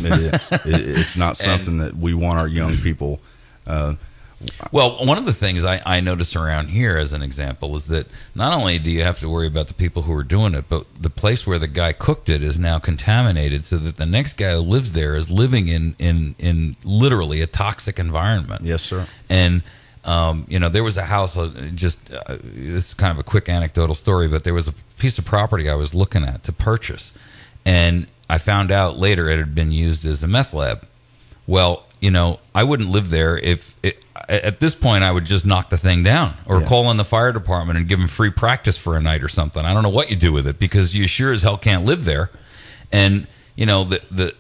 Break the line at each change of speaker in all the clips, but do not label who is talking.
It is. It's not something that we want our young people.
Well, one of the things I notice around here, as an example, is that not only do you have to worry about the people who are doing it, but the place where the guy cooked it is now contaminated, so that the next guy who lives there is living in literally a toxic environment.
Yes, sir.
And there was a house. This is kind of a quick anecdotal story, but there was a piece of property I was looking at to purchase, and I found out later it had been used as a meth lab. Well, I wouldn't live there at this point I would just knock the thing down or call in the fire department and give them free practice for a night or something. I don't know what you do with it, because you sure as hell can't live there. And, the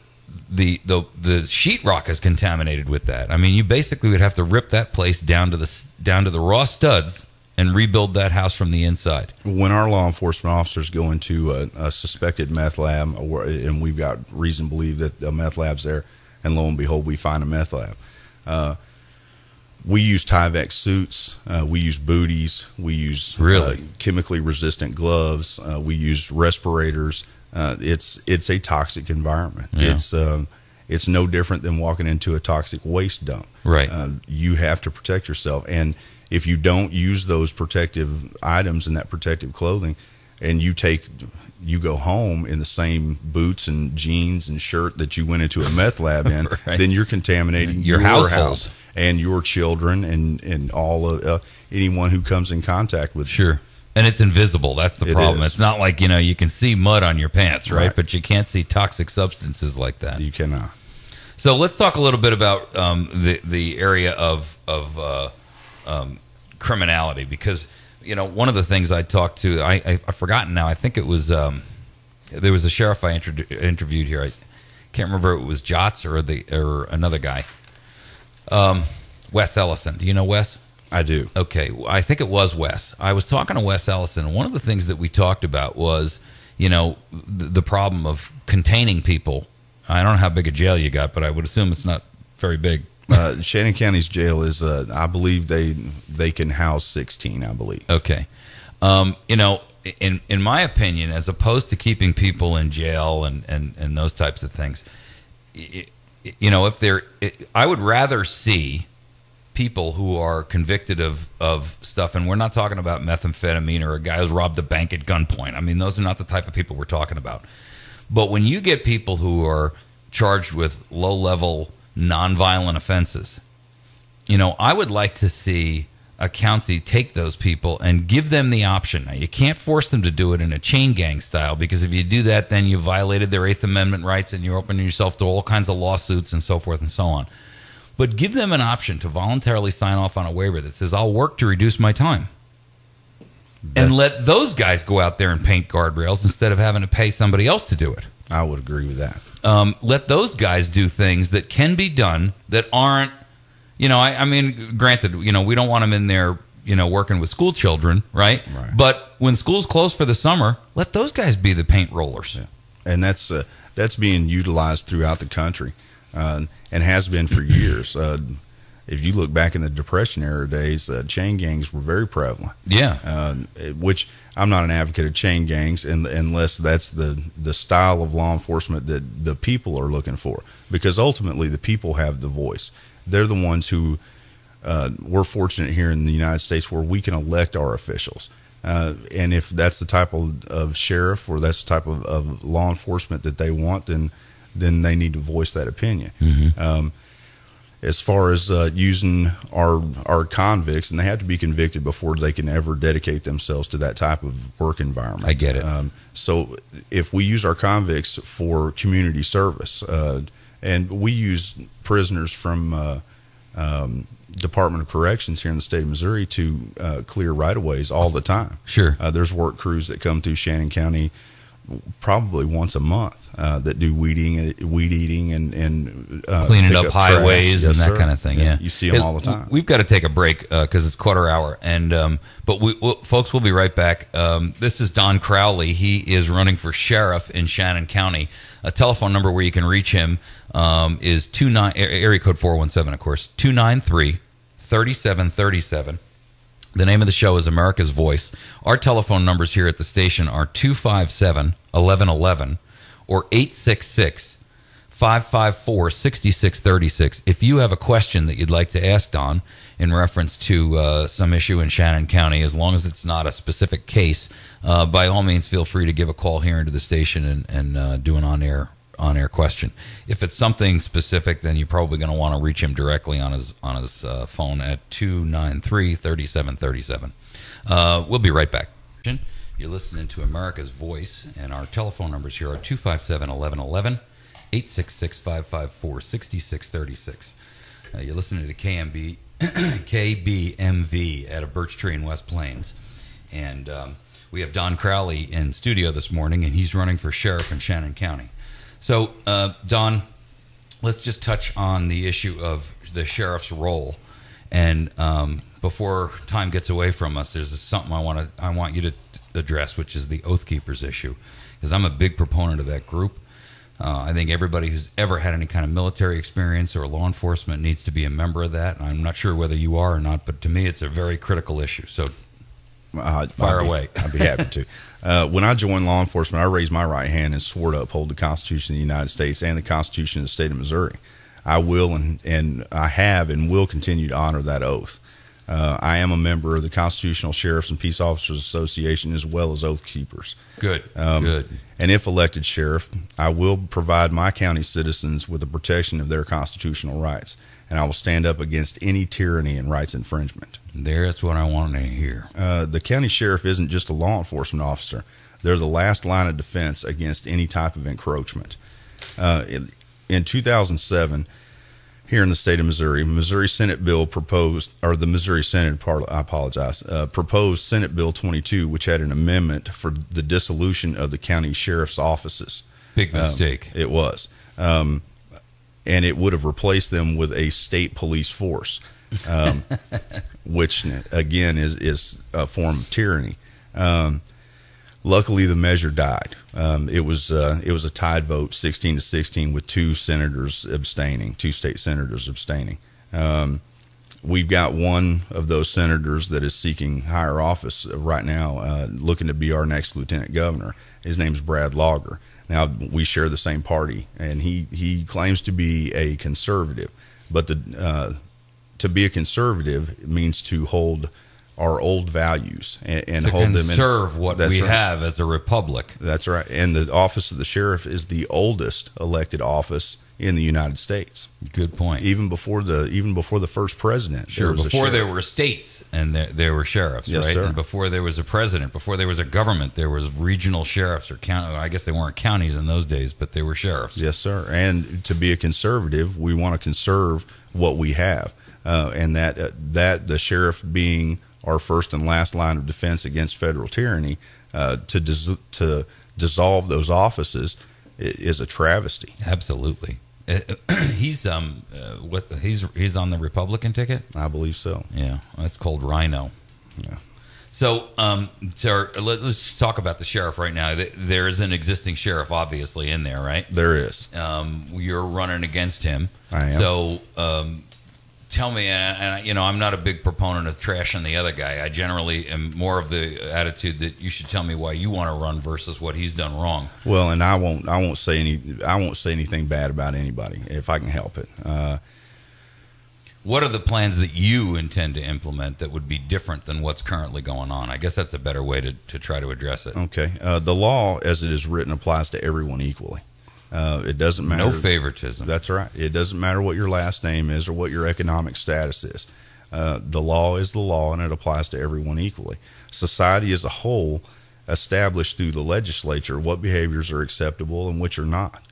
sheetrock is contaminated with that. I mean, you basically would have to rip that place down to the raw studs and rebuild that house from the inside. When
our law enforcement officers go into a suspected meth lab, and we've got reason to believe that a meth lab's there, and lo and behold, we find a meth lab. We use Tyvek suits. We use booties. We use chemically resistant gloves. We use respirators. It's a toxic environment. Yeah. It's no different than walking into a toxic waste dump.
Right.
You have to protect yourself, and if you don't use those protective items and that protective clothing, and you go home in the same boots and jeans and shirt that you went into a meth lab in, right, then you're contaminating your house and your children and all anyone who comes in contact with you.
Sure. And it's invisible. That's the problem. It's not like, you can see mud on your pants, right? But you can't see toxic substances like that.
You cannot.
So let's talk a little bit about the area of criminality, because one of the things I talked to, I've forgotten now. I think it was there was a sheriff I interviewed here. I can't remember if it was Jotz or another guy. Wes Ellison. Do you know Wes?
I do.
Okay, I think it was Wes. I was talking to Wes Ellison, and one of the things that we talked about was, the problem of containing people. I don't know how big a jail you got, but I would assume it's not very big.
Shannon County's jail is, I believe they can house 16, I believe.
Okay. In my opinion, as opposed to keeping people in jail and those types of things, I would rather see people who are convicted of stuff, and we're not talking about methamphetamine or a guy who's robbed a bank at gunpoint. I mean, those are not the type of people we're talking about. But when you get people who are charged with low-level nonviolent offenses, I would like to see a county take those people and give them the option. Now, you can't force them to do it in a chain gang style, because if you do that, then you violated their Eighth Amendment rights and you're opening yourself to all kinds of lawsuits and so forth and so on. But give them an option to voluntarily sign off on a waiver that says, I'll work to reduce my time. And let those guys go out there and paint guardrails instead of having to pay somebody else to do it.
I would agree with that.
Let those guys do things that can be done that aren't, I mean, granted, we don't want them in there, working with school children, right? But when school's closed for the summer, let those guys be the paint rollers.
Yeah. And that's being utilized throughout the country, and has been for years. If you look back in the Depression era days, chain gangs were very prevalent.
Yeah.
Which I'm not an advocate of chain gangs unless that's the style of law enforcement that the people are looking for, because ultimately the people have the voice. They're the ones who we're fortunate here in the United States where we can elect our officials. And if that's the type of sheriff or that's the type of law enforcement that they want, then they need to voice that opinion.
Mm-hmm.
As far as using our convicts, and they have to be convicted before they can ever dedicate themselves to that type of work environment.
I get it.
So if we use our convicts for community service, and we use prisoners from Department of Corrections here in the state of Missouri to clear right-of-ways all the time.
Sure.
There's work crews that come through Shannon County probably once a month that do weed eating and
cleaning up highways and that kind of thing. Yeah,
you see them all the time.
We've got to take a break because it's quarter hour, and but folks, we'll be right back. This is Don Crowley. He is running for sheriff in Shannon County. A telephone number where you can reach him is area code 417, of course, 293-3737. The name of the show is America's Voice. Our telephone numbers here at the station are 257-1111 or 866-537-3737. 554-6636. If you have a question that you'd like to ask Don in reference to some issue in Shannon County, as long as it's not a specific case, by all means, feel free to give a call here into the station and do an on-air question. If it's something specific, then you're probably going to want to reach him directly on his phone at 293-3737. We'll be right back. You're listening to America's Voice, and our telephone numbers here are 257-1111, 866-554-6636. You're listening to KBMV out of Birch Tree in West Plains. And we have Don Crowley in studio this morning, and he's running for sheriff in Shannon County. So, Don, let's just touch on the issue of the sheriff's role. And before time gets away from us, there's something I want you to address, which is the Oath Keepers issue, because I'm a big proponent of that group. I think everybody who's ever had any kind of military experience or law enforcement needs to be a member of that. I'm not sure whether you are or not, but to me, it's a very critical issue. So, fire away.
I'd be happy to. When I joined law enforcement, I raised my right hand and swore to uphold the Constitution of the United States and the Constitution of the state of Missouri. I will and I have and will continue to honor that oath. I am a member of the Constitutional Sheriffs and Peace Officers Association as well as Oath Keepers.
Good.
And if elected sheriff, I will provide my county citizens with the protection of their constitutional rights, and I will stand up against any tyranny and rights infringement.
That's what I want to hear.
The county sheriff isn't just a law enforcement officer. They're the last line of defense against any type of encroachment. In 2007, here in the state of Missouri, Missouri Senate bill proposed, or the Missouri Senate proposed Senate Bill 22, which had an amendment for the dissolution of the county sheriff's offices.
Big mistake.
It was. And it would have replaced them with a state police force, which, again, is a form of tyranny. Luckily, the measure died. It was a tied vote, 16-16, with two state senators abstaining. We've got one of those senators that is seeking higher office right now, looking to be our next lieutenant governor. His name's Brad Lager. Now, we share the same party, and he claims to be a conservative, but to be a conservative means to hold our old values and
to
hold them in.
Conserve what we have as a republic.
That's right. And the office of the sheriff is the oldest elected office in the United States.
Good point.
Even before the first president.
Sure. Before there were states and there were sheriffs,
yes,
right?
Sir.
And before there was a president, before there was a government, there was regional sheriffs or county. I guess they weren't counties in those days, but they were sheriffs.
Yes, sir. And to be a conservative, we want to conserve what we have, and that the sheriff being our first and last line of defense against federal tyranny, to dissolve those offices is a travesty.
Absolutely. He's on the Republican ticket?
I believe so.
Yeah, that's called Rhino.
Yeah.
So, sir, let's talk about the sheriff right now. There is an existing sheriff, obviously, in there, right?
There is.
You're running against him.
I am.
So, tell me, and I'm not a big proponent of trashing the other guy. I generally am more of the attitude that you should tell me why you want to run versus what he's done wrong.
Well, and I won't say anything bad about anybody if I can help it.
What are the plans that you intend to implement that would be different than what's currently going on? I guess that's a better way to try to address it.
Okay. The law, as it is written, applies to everyone equally. It doesn't matter.
No favoritism.
That's right. It doesn't matter what your last name is or what your economic status is. The law is the law, and it applies to everyone equally. Society as a whole established through the legislature what behaviors are acceptable and which are not.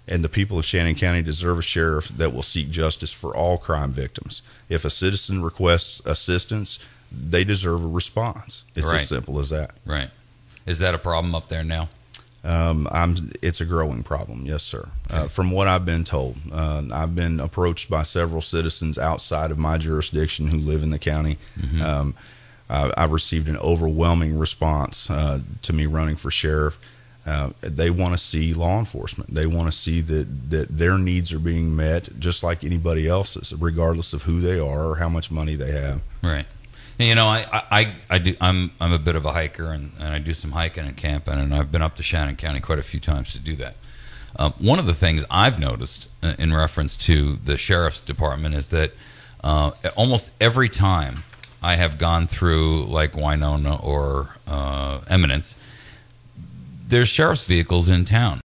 And the people of Shannon County deserve a sheriff that will seek justice for all crime victims. If a citizen requests assistance, they deserve a response. It's
right.
As simple as that.
Right. Is that a problem up there now?
It's a growing problem, yes, sir.
Okay.
From what I've been told, I've been approached by several citizens outside of my jurisdiction who live in the county. Mm-hmm. I've received an overwhelming response to me running for sheriff. They want to see law enforcement. They want to see that their needs are being met just like anybody else's, regardless of who they are or how much money they have.
Right. You know, I do. I'm a bit of a hiker, and I do some hiking and camping, and I've been up to Shannon County quite a few times to do that. One of the things I've noticed in reference to the sheriff's department is that almost every time I have gone through like Winona or Eminence, there's sheriff's vehicles in town.